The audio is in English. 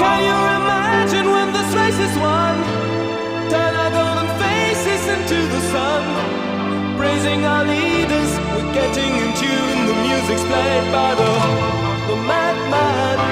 Can you imagine when this race is won? Turn our golden faces into the sun. Praising our leaders, we're getting in tune. The music's played by the madman.